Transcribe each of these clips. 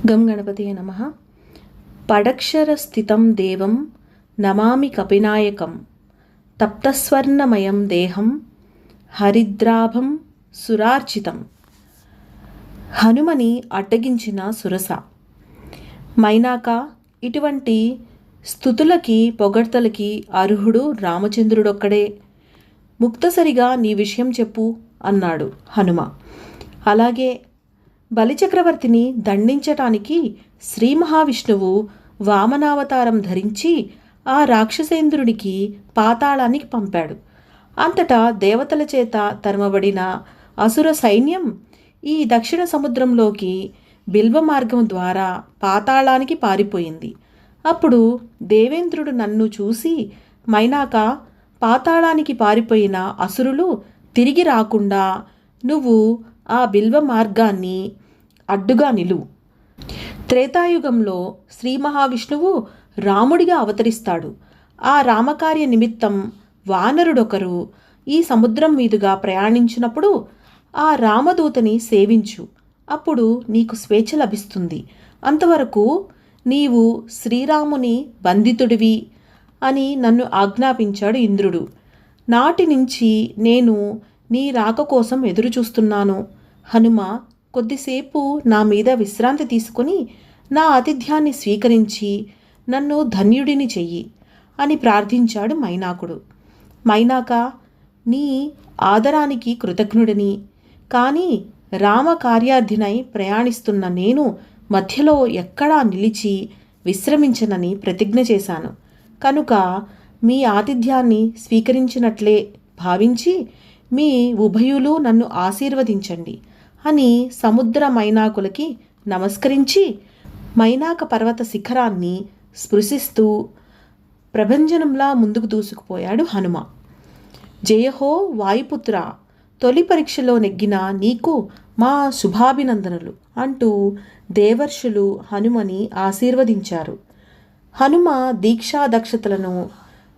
గం గణపతియే నమః. పడక్షరస్థితం దేవం నమామి కపినాయకం తప్తస్వర్ణమయం దేహం హరిద్రాభం సురార్చితం. హనుమని అడ్డగించిన సురస. మైనాక ఇటువంటి స్తుతులకి పొగడ్తలకి అర్హుడు రామచంద్రుడొక్కడే. ముక్తసరిగా నీ విషయం చెప్పు అన్నాడు హనుమ. అలాగే బలిచక్రవర్తిని దండించటానికి శ్రీ మహావిష్ణువు వామనావతారం ధరించి ఆ రాక్షసేంద్రునికి పాతాళానికి పంపాడు. అంతటా దేవతల చేత తరమబడిన అసుర సైన్యం ఈ దక్షిణ సముద్రంలోకి బిల్వ మార్గం ద్వారా పాతాళానికి పారిపోయింది. అప్పుడు దేవేంద్రుడు నన్ను చూసి, మైనాక పాతాళానికి పారిపోయిన అసురులు తిరిగి రాకుండా నువ్వు ఆ బిల్వ మార్గాన్ని అడ్డుగా నిలువు. త్రేతాయుగంలో శ్రీ మహావిష్ణువు రాముడిగా అవతరిస్తాడు. ఆ రామకార్య నిమిత్తం వానరుడొకరు ఈ సముద్రం మీదుగా ప్రయాణించినప్పుడు ఆ రామదూతని సేవించు, అప్పుడు నీకు స్వేచ్ఛ లభిస్తుంది. అంతవరకు నీవు శ్రీరాముని బంధితుడివి అని నన్ను ఆజ్ఞాపించాడు ఇంద్రుడు. నాటి నుంచి నేను నీ రాక కోసం ఎదురుచూస్తున్నాను. హనుమ, కొద్దిసేపు నా మీద విశ్రాంతి తీసుకుని నా ఆతిథ్యాన్ని స్వీకరించి నన్ను ధన్యుడిని చెయ్యి అని ప్రార్థించాడు మైనాకుడు. మైనాక, నీ ఆదరానికి కృతజ్ఞుడిని. కానీ రామకార్యార్థినై ప్రయాణిస్తున్న నేను మధ్యలో ఎక్కడా నిలిచి విశ్రమించనని ప్రతిజ్ఞ చేశాను. కనుక మీ ఆతిథ్యాన్ని స్వీకరించినట్లే భావించి మీ ఉభయులు నన్ను ఆశీర్వదించండి అని సముద్ర మైనాకులకి నమస్కరించి మైనాక పర్వత శిఖరాన్ని స్పృశిస్తూ ప్రభంజనంలా ముందుకు దూసుకుపోయాడు హనుమ. జయహో వాయుపుత్ర, తొలి పరీక్షలో నెగ్గిన నీకు మా శుభాభినందనలు అంటూ దేవర్షులు హనుమని ఆశీర్వదించారు. హనుమ దీక్షా దక్షతలను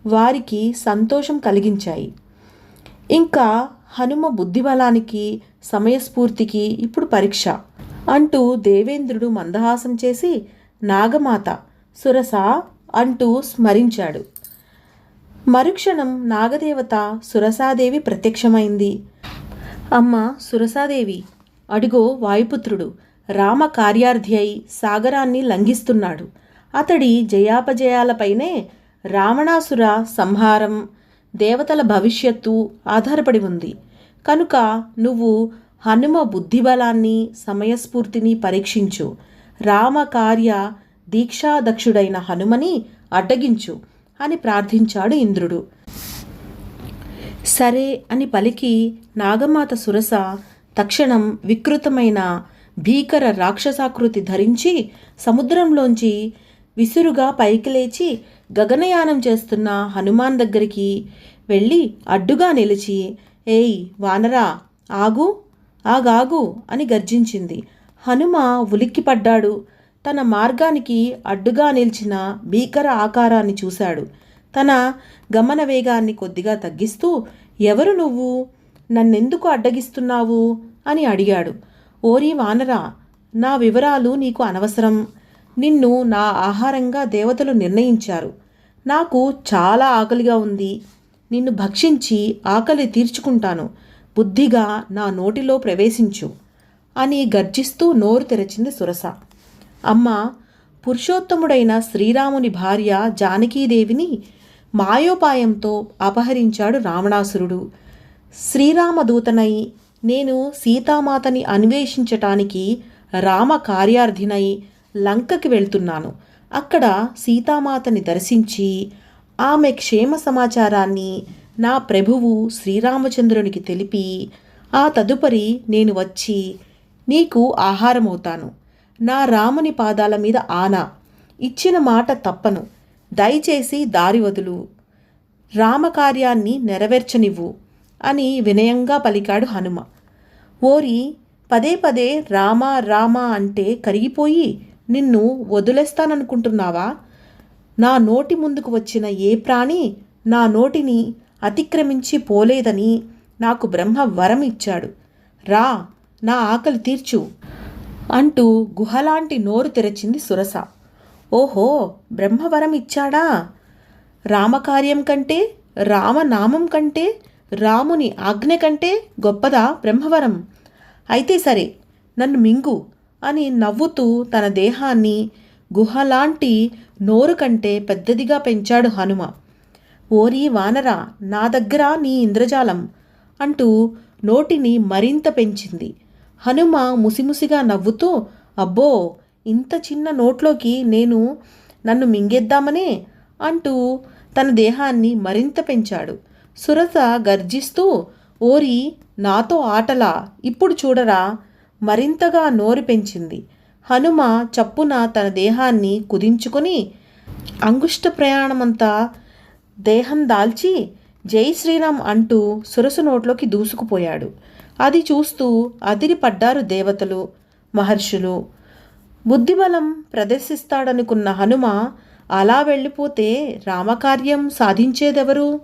వారికి సంతోషం కలిగించాయి. ఇంకా హనుమ బుద్ధిబలానికి సమయస్ఫూర్తికి ఇప్పుడు పరీక్ష అంటూ దేవేంద్రుడు మందహాసం చేసి నాగమాత సురస అంటూ స్మరించాడు. మరుక్షణం నాగదేవత సురసాదేవి ప్రత్యక్షమైంది. అమ్మ సురసాదేవి, అడిగో వాయుపుత్రుడు రామ కార్యార్థి అయి సాగరాన్ని లంఘిస్తున్నాడు. అతడి జయాపజయాలపైనే రావణాసుర సంహారం, దేవతల భవిష్యత్తు ఆధారపడి ఉంది. కనుక నువ్వు హనుమ బుద్ధిబలాన్ని సమయస్ఫూర్తిని పరీక్షించు. రామకార్య దీక్షాదక్షుడైన హనుమని అడ్డగించు అని ప్రార్థించాడు ఇంద్రుడు. సరే అని పలికి నాగమాత సురస తక్షణం వికృతమైన భీకర రాక్షసాకృతి ధరించి సముద్రంలోంచి విసురుగా పైకి లేచి గగనయానం చేస్తున్న హనుమాన్ దగ్గరికి వెళ్ళి అడ్డుగా నిలిచి, ఏయ్ వానరా, ఆగు ఆగాగు అని గర్జించింది. హనుమ ఉలిక్కిపడ్డాడు. తన మార్గానికి అడ్డుగా నిలిచిన భీకర ఆకారాన్ని చూశాడు. తన గమన వేగాన్ని కొద్దిగా తగ్గిస్తూ, ఎవరు నువ్వు, నన్నెందుకు అడ్డగిస్తున్నావు అని అడిగాడు. ఓరి వానరా, నా వివరాలు నీకు అనవసరం. నిన్ను నా ఆహారంగా దేవతలు నిర్ణయించారు. నాకు చాలా ఆకలిగా ఉంది. నిన్ను భక్షించి ఆకలి తీర్చుకుంటాను. బుద్ధిగా నా నోటిలో ప్రవేశించు అని గర్జిస్తూ నోరు తెరచింది సురస. అమ్మ, పురుషోత్తముడైన శ్రీరాముని భార్య జానకీదేవిని మాయోపాయంతో అపహరించాడు రావణాసురుడు. శ్రీరామదూతనై నేను సీతామాతని అన్వేషించటానికి రామ కార్యార్థినై లంకకి వెళ్తున్నాను. అక్కడ సీతామాతని దర్శించి ఆమె క్షేమ సమాచారాన్ని నా ప్రభువు శ్రీరామచంద్రునికి తెలిపి ఆ తదుపరి నేను వచ్చి నీకు ఆహారమవుతాను. నా రాముని పాదాల మీద ఆనా, ఇచ్చిన మాట తప్పను. దయచేసి దారి వదులు, రామకార్యాన్ని నెరవేర్చనివ్వు అని వినయంగా పలికాడు హనుమ. ఓరి, పదే పదే రామ రామ అంటే కరిగిపోయి నిన్ను వదిలేస్తాననుకుంటున్నావా? నా నోటి ముందుకు వచ్చిన ఏ ప్రాణి నా నోటిని అతిక్రమించి పోలేదని నాకు బ్రహ్మ వరం ఇచ్చాడు. రా, నా ఆకలి తీర్చు అంటూ గుహలాంటి నోరు తెరచింది సురస. ఓహో, బ్రహ్మవరం ఇచ్చాడా? రామకార్యం కంటే, రామనామం కంటే, రాముని ఆజ్ఞ కంటే గొప్పదా బ్రహ్మవరం? అయితే సరే, నన్ను మింగు అని నవ్వుతూ తన దేహాన్ని గుహలాంటి నోరు కంటే పెద్దదిగా పెంచాడు హనుమ. ఓరి వానరా, నా దగ్గర నీ ఇంద్రజాలం అంటూ నోటిని మరింత పెంచింది. హనుమ ముసిముసిగా నవ్వుతూ, అబ్బో, ఇంత చిన్న నోట్లోకి నన్ను మింగేద్దామనే అంటూ తన దేహాన్ని మరింత పెంచాడు. సురస గర్జిస్తూ, ఓరి, నాతో ఆటలా, ఇప్పుడు చూడరా, మరింతగా నోరు పెంచింది. హనుమ చప్పున తన దేహాన్ని కుదించుకొని అంగుష్ట ప్రయాణమంతా దేహం దాల్చి జై శ్రీరామ్ అంటూ సురస నోట్లోకి దూసుకుపోయాడు. అది చూస్తూ అదిరిపడ్డారు దేవతలు, మహర్షులు. బుద్ధిబలం ప్రదర్శిస్తాడనుకున్న హనుమ అలా వెళ్ళిపోతే రామకార్యం సాధించేదెవరు?